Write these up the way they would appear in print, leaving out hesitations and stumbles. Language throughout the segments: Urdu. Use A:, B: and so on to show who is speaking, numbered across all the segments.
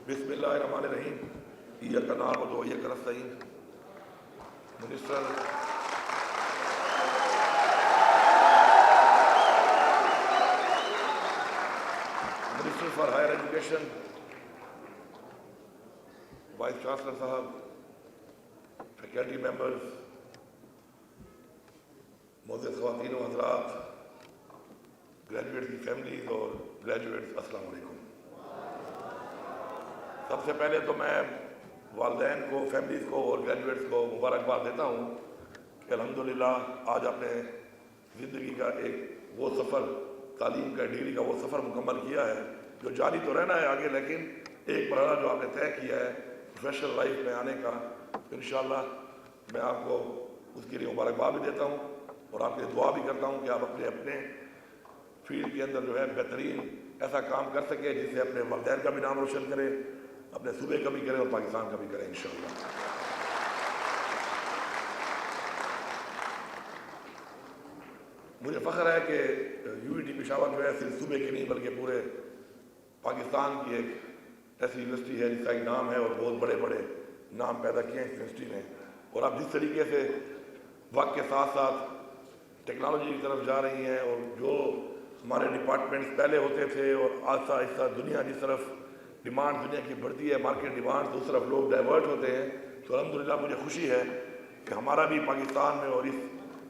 A: بسم اللہ الرحمن الرحیم. ایاک نعبد و ایاک نستعین. Minister for higher education, vice chancellor صاحب، فیکلٹی ممبرز، معزز خواتین و حضرات، گریجویٹ کی فیملیز اور گریجویٹس، السلام علیکم. سب سے پہلے تو میں والدین کو، فیملیز کو اور گریجویٹس کو مبارکباد دیتا ہوں کہ الحمدللہ آج آپ نے زندگی کا ایک وہ سفر، تعلیم کا، ڈگری کا وہ سفر مکمل کیا ہے جو جاری تو رہنا ہے آگے، لیکن ایک مرحلہ جو آپ نے طے کیا ہے پروفیشنل لائف میں آنے کا، انشاءاللہ میں آپ کو اس کے لیے مبارکباد بھی دیتا ہوں اور آپ کے لیے دعا بھی کرتا ہوں کہ آپ اپنے فیلڈ کے اندر جو ہے بہترین ایسا کام کر سکیں جس سے اپنے والدین کا بھی نام روشن کرے، اپنے صوبے کا بھی کریں اور پاکستان کا بھی کریں انشاءاللہ. مجھے فخر ہے کہ UET پشاور جو ہے صرف صوبے کی نہیں بلکہ پورے پاکستان کی ایک ایسی یونیورسٹی ہے جس کا ایک نام ہے اور بہت بڑے بڑے نام پیدا کیے ہیں اس یونیورسٹی نے. اور آپ جس طریقے سے وقت کے ساتھ ساتھ ٹیکنالوجی کی طرف جا رہی ہیں اور جو ہمارے ڈپارٹمنٹس پہلے ہوتے تھے اور آہستہ آہستہ دنیا جس طرف ڈیمانڈ دنیا کی بڑھتی ہے، مارکیٹ ڈیمانڈ، تو اس طرف لوگ ڈائیورٹ ہوتے ہیں، تو الحمدللہ مجھے خوشی ہے کہ ہمارا بھی پاکستان میں اور اس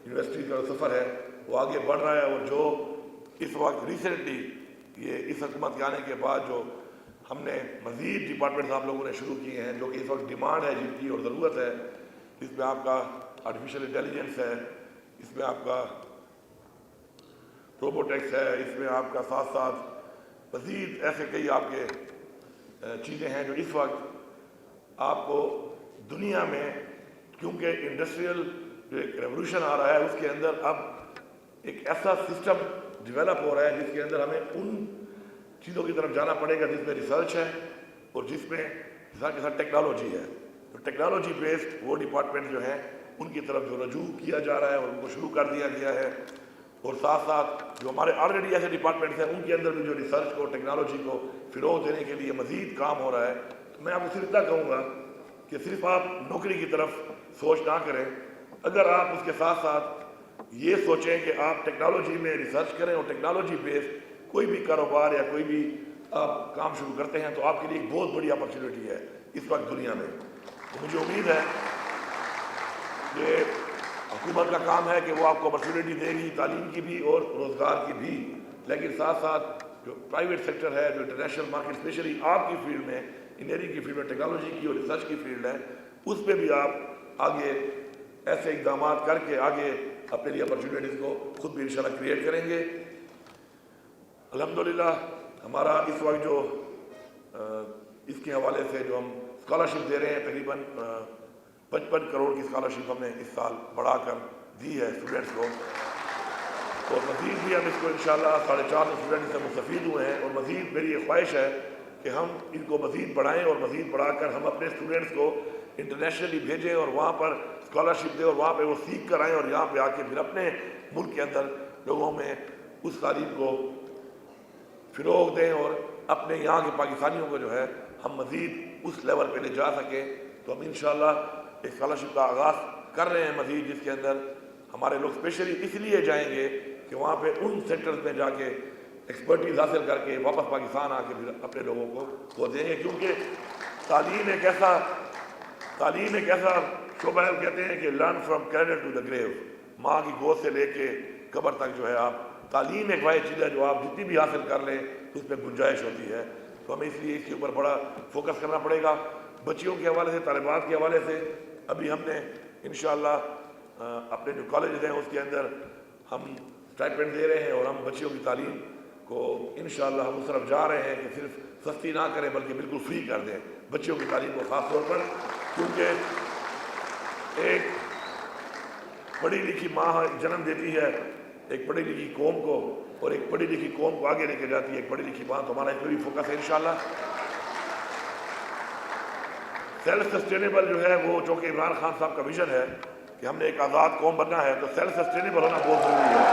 A: یونیورسٹی کا سفر ہے وہ آگے بڑھ رہا ہے. اور جو اس وقت ریسنٹلی یہ اس حکومت کے آنے کے بعد جو ہم نے مزید ڈپارٹمنٹس آپ لوگوں نے شروع کیے ہیں جو کہ اس وقت ڈیمانڈ ہے جن کی اور ضرورت ہے، اس میں آپ کا آرٹیفیشل انٹیلیجنس ہے، اس میں آپ کا روبوٹکس ہے، اس میں آپ کا ساتھ ساتھ مزید ایسے کئی آپ کے چیزیں ہیں جو اس وقت آپ کو دنیا میں، کیونکہ انڈسٹریل جو ایک ریولوشن آ رہا ہے اس کے اندر اب ایک ایسا سسٹم ڈیولپ ہو رہا ہے جس کے اندر ہمیں ان چیزوں کی طرف جانا پڑے گا جس میں ریسرچ ہے اور جس میں ساتھ کے ساتھ ٹیکنالوجی ہے. تو ٹیکنالوجی بیسڈ وہ ڈپارٹمنٹ جو ہیں ان کی طرف جو رجوع کیا جا رہا ہے اور ان کو شروع کر دیا گیا ہے، اور ساتھ ساتھ جو ہمارے آلریڈی ایسے ڈپارٹمنٹس ہیں ان کے اندر بھی جو ریسرچ کو، ٹیکنالوجی کو فروغ دینے کے لیے مزید کام ہو رہا ہے. تو میں آپ کو صرف اتنا کہوں گا کہ صرف آپ نوکری کی طرف سوچ نہ کریں، اگر آپ اس کے ساتھ ساتھ یہ سوچیں کہ آپ ٹیکنالوجی میں ریسرچ کریں اور ٹیکنالوجی بیسڈ کوئی بھی کاروبار یا کوئی بھی آپ کام شروع کرتے ہیں تو آپ کے لیے ایک بہت بڑی اپرچونیٹی ہے اس وقت دنیا میں. تو مجھے امید ہے کہ حکومت کا کام ہے کہ وہ آپ کو اپرچونیٹی دے گی، تعلیم کی بھی اور روزگار کی بھی، لیکن ساتھ ساتھ جو پرائیویٹ سیکٹر ہے، جو انٹرنیشنل مارکیٹ اسپیشلی آپ کی فیلڈ میں، انجینئرنگ کی فیلڈ میں، ٹیکنالوجی کی اور ریسرچ کی فیلڈ ہے، اس پہ بھی آپ آگے ایسے اقدامات کر کے آگے اپنے لیے اپرچونیٹیز کو خود بھی انشاءاللہ کریٹ کریں گے. الحمدللہ ہمارا اس وقت جو اس کے حوالے سے جو ہم اسکالرشپ دے رہے ہیں، تقریباً 55 کروڑ کی اسکالرشپ ہم نے اس سال بڑھا کر دی ہے اسٹوڈنٹس کو، اور مزید بھی ہم اس کو انشاءاللہ 450 اسٹوڈنٹ سے مستفید ہوئے ہیں. اور مزید میری یہ خواہش ہے کہ ہم ان کو مزید بڑھائیں اور مزید بڑھا کر ہم اپنے اسٹوڈنٹس کو انٹرنیشنلی بھیجیں اور وہاں پر اسکالرشپ دیں اور وہاں پہ وہ سیکھ کر آئیں اور یہاں پہ آ کے پھر اپنے ملک کے اندر لوگوں میں اس تعلیم کو فروغ دیں اور اپنے یہاں کے پاکستانیوں کو جو ہے ہم مزید اس لیول پہ لے جا سکیں. تو ہم انشاءاللہ ایک اسکالرشپ کا آغاز کر رہے ہیں مزید، جس کے اندر ہمارے لوگ اسپیشلی اس لیے جائیں گے کہ وہاں پہ ان سیکٹرز میں جا کے ایکسپرٹیز حاصل کر کے واپس پاکستان آ کے پھر اپنے لوگوں کو وہ دیں گے. کیونکہ تعلیم ایک ایسا شعبہ ہے، کہتے ہیں کہ learn from cradle to the grave, ماں کی گود سے لے کے قبر تک جو ہے آپ، تعلیم ایک واحد چیز ہے جو آپ جتنی بھی حاصل کر لیں اس میں گنجائش ہوتی ہے. تو ہمیں اس لیے اس کے اوپر بڑا فوکس کرنا پڑے گا. بچیوں کے حوالے سے، طالبات کے حوالے سے ابھی ہم نے انشاءاللہ اپنے جو کالجز ہیں اس کے اندر ہم اسٹائپنڈ دے رہے ہیں اور ہم بچیوں کی تعلیم کو انشاءاللہ ہم اس طرف جا رہے ہیں کہ صرف سستی نہ کریں بلکہ بالکل فری کر دیں بچیوں کی تعلیم کو، خاص طور پر کیونکہ ایک پڑھی لکھی ماں جنم دیتی ہے ایک پڑھی لکھی قوم کو، اور ایک پڑھی لکھی قوم کو آگے لے کے جاتی ہے ایک پڑھی لکھی ماں. تو ہمارا اس پہ بھی فوکس ہے انشاءاللہ. سیلف سسٹینیبل جو ہے وہ چونکہ عمران خان صاحب کا ویژن ہے کہ ہم نے ایک آزاد قوم بننا ہے، تو سیلف سسٹینیبل ہونا بہت ضروری ہے.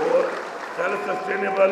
A: اور سیلف سسٹینیبل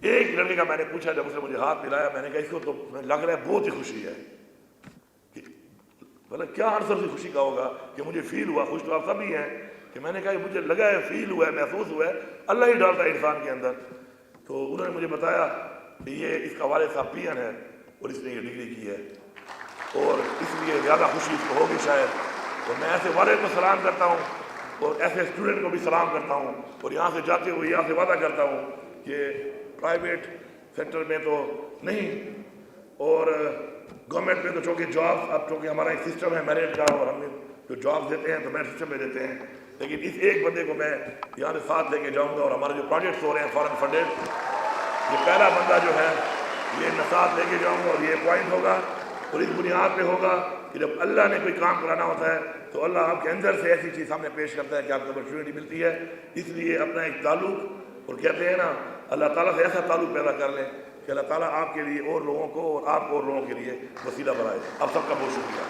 A: ایک لڑکے کا میں نے پوچھا جب اس نے مجھے ہاتھ ملایا، میں نے کہا اس کو تو لگ رہا ہے بہت ہی خوشی ہے. مطلب کیا آنسر سے خوشی کا ہوگا کہ مجھے فیل ہوا. خوش تو آپ سبھی ہیں کہ میں نے کہا مجھے لگا ہے، فیل ہوا ہے، محسوس ہوا ہے. اللہ ہی ڈالتا ہے انسان کے اندر. تو انہوں نے مجھے بتایا کہ یہ اس کا والد صاحب پی این ہے اور اس نے یہ ڈگری کی ہے اور اس لیے زیادہ خوشی اس کو ہوگی شاید. اور میں ایسے والد کو سلام کرتا ہوں اور ایسے اسٹوڈنٹ کو بھی سلام کرتا ہوں اور یہاں سے جاتے ہوئے یہاں سے وعدہ کرتا ہوں کہ پرائیویٹ سیکٹر میں تو نہیں اور گورنمنٹ میں تو چونکہ جابس، اب چونکہ ہمارا ایک سسٹم ہے میرٹ کا اور ہم جو جابس دیتے ہیں تو میرٹ سسٹم میں دیتے ہیں، لیکن اس ایک بندے کو میں یہاں سے ساتھ لے کے جاؤں گا. اور ہمارے جو پروجیکٹس ہو رہے ہیں فارن فنڈیڈ، یہ پہلا بندہ جو ہے یہ ساتھ لے کے جاؤں گا اور یہ پوائنٹ ہوگا. اور اس بنیاد پہ ہوگا کہ جب اللہ نے کوئی کام کرانا ہوتا ہے تو اللہ آپ کے اندر سے ایسی چیز سامنے پیش کرتا ہے کہ آپ کو اپرچونیٹی ملتی ہے. اس لیے اپنا ایک تعلق، اور کہتے ہیں نا اللہ تعالیٰ سے ایسا تعلق پیدا کر لیں کہ اللہ تعالیٰ آپ کے لیے اور لوگوں کو اور آپ کو اور لوگوں کے لیے وسیلہ بنائے. آپ سب کا بہت شکریہ.